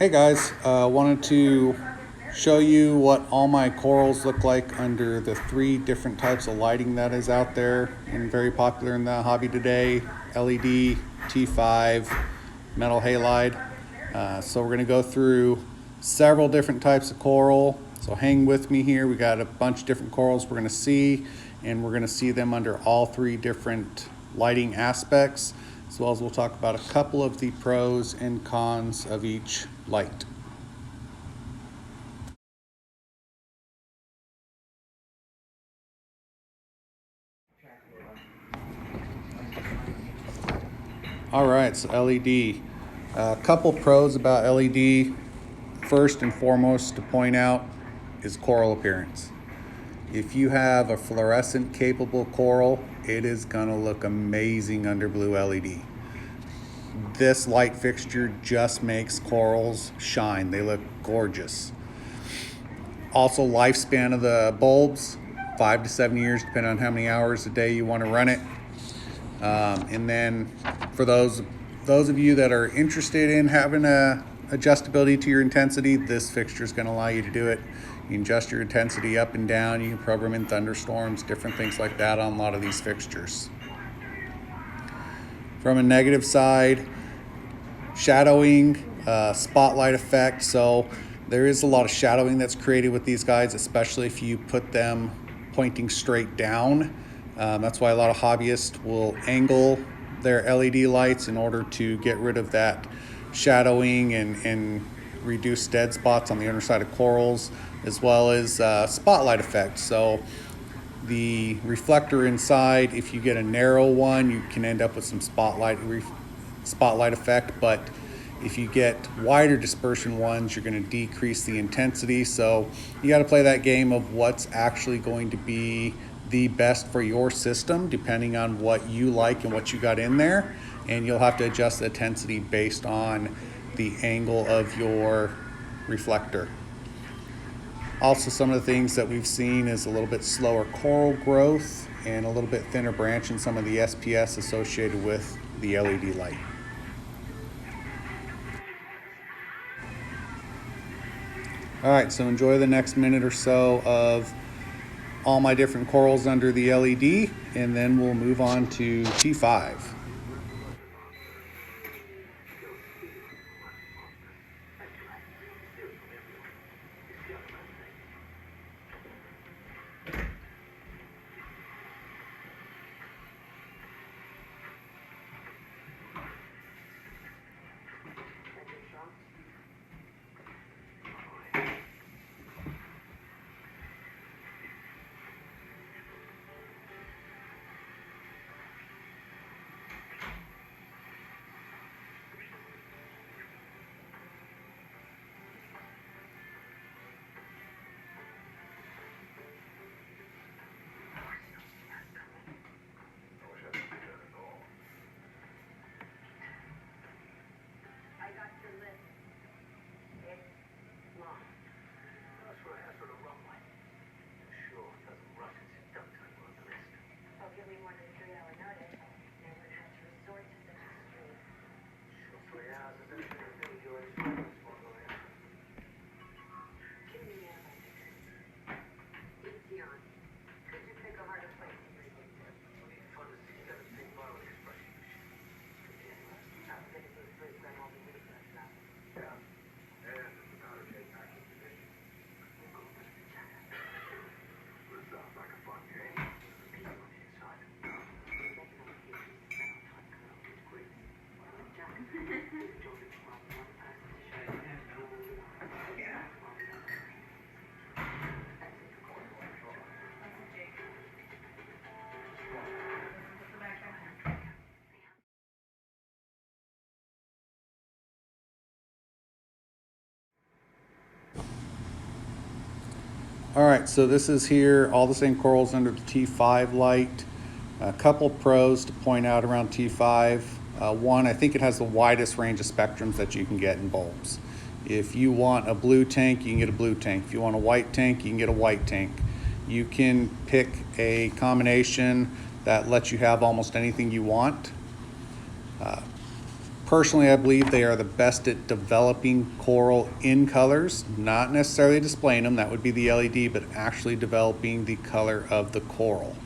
Hey guys, wanted to show you what all my corals look like under the 3 different types of lighting that is out there and very popular in the hobby today: LED, T5, Metal Halide. So we're going to go through several different types of coral. So hang with me here. We got a bunch of different corals we're going to see, and we're going to see them under all 3 different lighting aspects, as well as we'll talk about a couple of the pros and cons of each light. All right, so LED. A couple pros about LED. First and foremost to point out is coral appearance. If you have a fluorescent capable coral, it is gonna look amazing under blue LED. This light fixture just makes corals shine. They look gorgeous. Also, lifespan of the bulbs, 5 to 7 years, depending on how many hours a day you want to run it. And then for those of you that are interested in having a adjustability to your intensity, this fixture is going to allow you to do it. You can adjust your intensity up and down. You can program in thunderstorms, different things like that on a lot of these fixtures. From a negative side, shadowing, spotlight effect. So there is a lot of shadowing that's created with these guys, especially if you put them pointing straight down. That's why a lot of hobbyists will angle their LED lights in order to get rid of that shadowing and reduce dead spots on the underside of corals, as well as spotlight effect. So the reflector inside, if you get a narrow one, you can end up with some spotlight effect, but if you get wider dispersion ones, you're going to decrease the intensity. So you got to play that game of what's actually going to be the best for your system, depending on what you like and what you got in there. And you'll have to adjust the intensity based on the angle of your reflector. Also, some of the things that we've seen is a little bit slower coral growth and a little bit thinner branch in some of the SPS associated with the LED light. All right, so enjoy the next minute or so of all my different corals under the LED, and then we'll move on to T5. All right, so this is here, all the same corals under the T5 light. A couple pros to point out around T5. One, I think it has the widest range of spectrums that you can get in bulbs. If you want a blue tank, you can get a blue tank. If you want a white tank, you can get a white tank. You can pick a combination that lets you have almost anything you want. Personally, I believe they are the best at developing coral in colors, not necessarily displaying them, that would be the LED, but actually developing the color of the coral.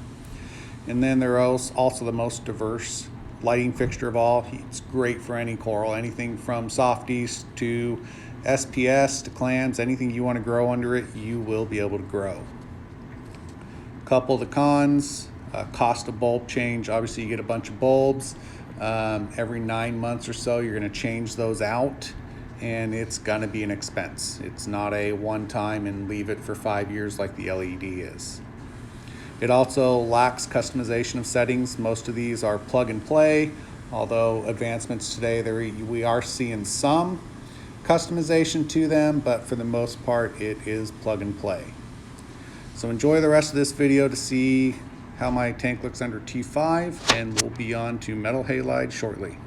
And then they're also the most diverse lighting fixture of all. It's great for any coral, anything from softies to SPS to clams, anything you want to grow under it, you will be able to grow. Couple of the cons, cost of bulb change. Obviously you get a bunch of bulbs. Every 9 months or so you're going to change those out, and it's going to be an expense. It's not a one time and leave it for 5 years like the LED is. It also lacks customization of settings. Most of these are plug and play, although advancements today, we are seeing some customization to them, but for the most part it is plug and play. So enjoy the rest of this video to see how my tank looks under T5, and we'll be on to Metal Halide shortly.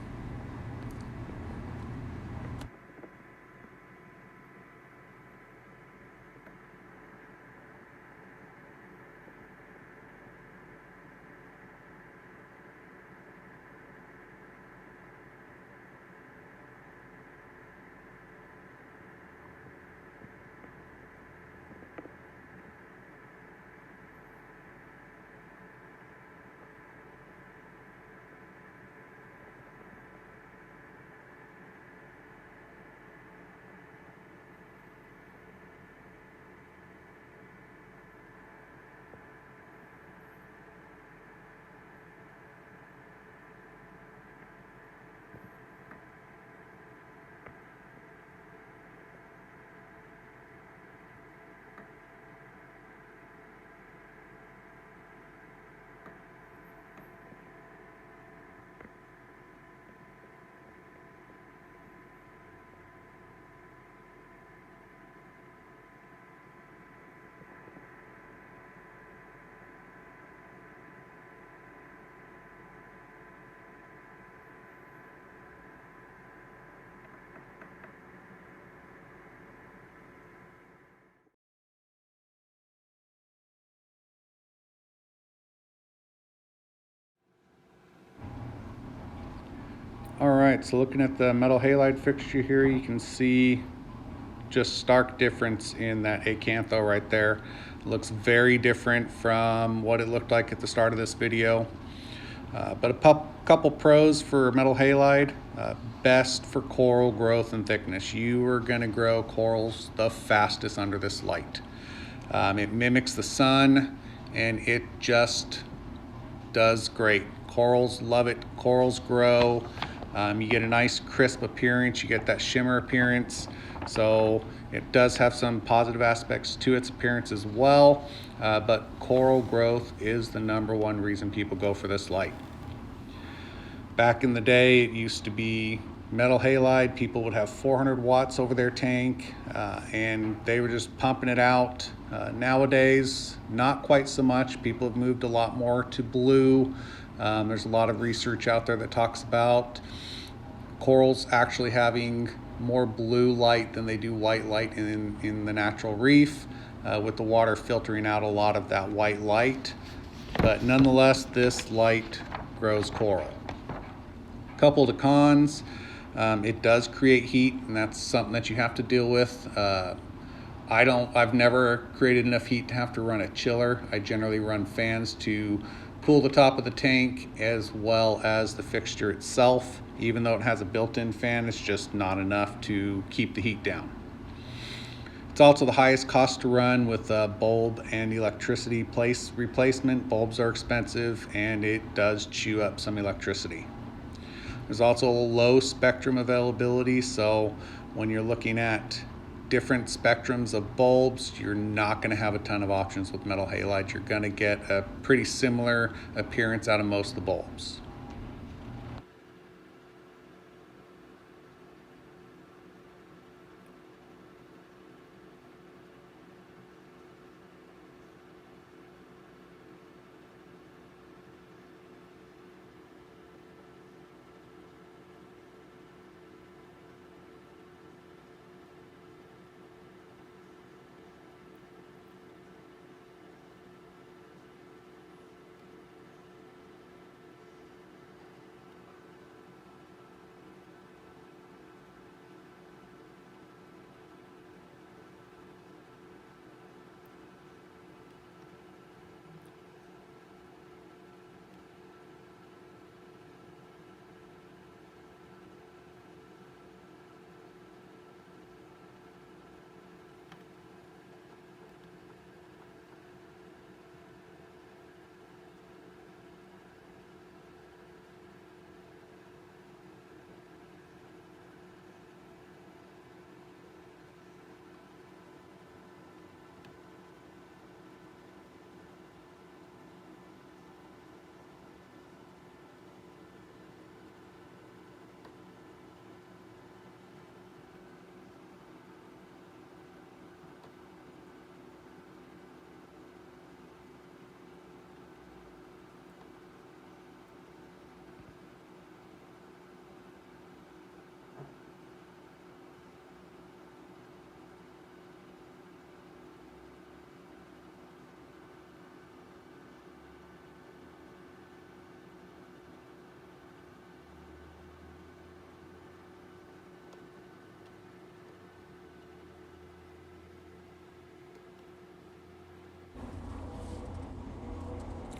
All right, so looking at the metal halide fixture here, you can see just stark difference in that acantho right there. It looks very different from what it looked like at the start of this video. But a couple pros for metal halide. Best for coral growth and thickness. You are going to grow corals the fastest under this light. It mimics the sun, and it just does great. Corals love it. Corals grow. You get a nice crisp appearance. You get that shimmer appearance. So it does have some positive aspects to its appearance as well. But coral growth is the #1 reason people go for this light. Back in the day, it used to be metal halide. People would have 400 watts over their tank, and they were just pumping it out. Nowadays, not quite so much. People have moved a lot more to blue. There's a lot of research out there that talks about corals actually having more blue light than they do white light in the natural reef, with the water filtering out a lot of that white light. But nonetheless, this light grows coral. Couple of the cons, it does create heat, and that's something that you have to deal with. I've never created enough heat to have to run a chiller. I generally run fans to cool the top of the tank as well as the fixture itself. Even though it has a built-in fan, it's just not enough to keep the heat down. It's also the highest cost to run with bulb and electricity replacement. Bulbs are expensive, and it does chew up some electricity. There's also a low spectrum availability, so when you're looking at different spectrums of bulbs, you're not going to have a ton of options with metal halide. You're going to get a pretty similar appearance out of most of the bulbs.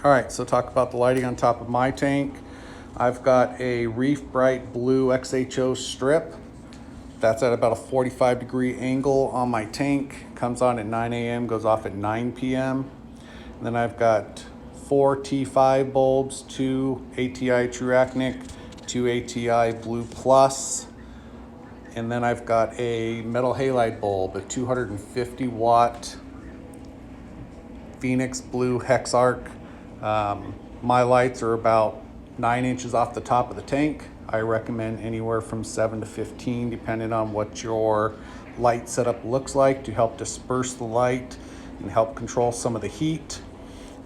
All right, so talk about the lighting on top of my tank. I've got a Reef Brite blue XHO strip. That's at about a 45-degree angle on my tank. Comes on at 9 a.m., goes off at 9 p.m. And then I've got 4 T5 bulbs, 2 ATI Actinic, 2 ATI Blue Plus. And then I've got a Metal Halide bulb, a 250 watt Phoenix Blue Hex Arc. My lights are about 9 inches off the top of the tank. I recommend anywhere from 7 to 15, depending on what your light setup looks like, to help disperse the light and help control some of the heat.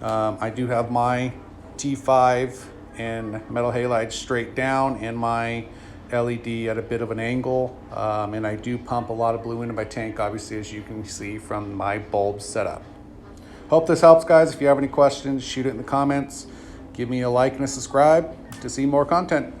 I do have my T5 and Metal Halide straight down and my LED at a bit of an angle. And I do pump a lot of blue into my tank, obviously, as you can see from my bulb setup. Hope this helps, guys. If you have any questions, shoot it in the comments. Give me a like and a subscribe to see more content.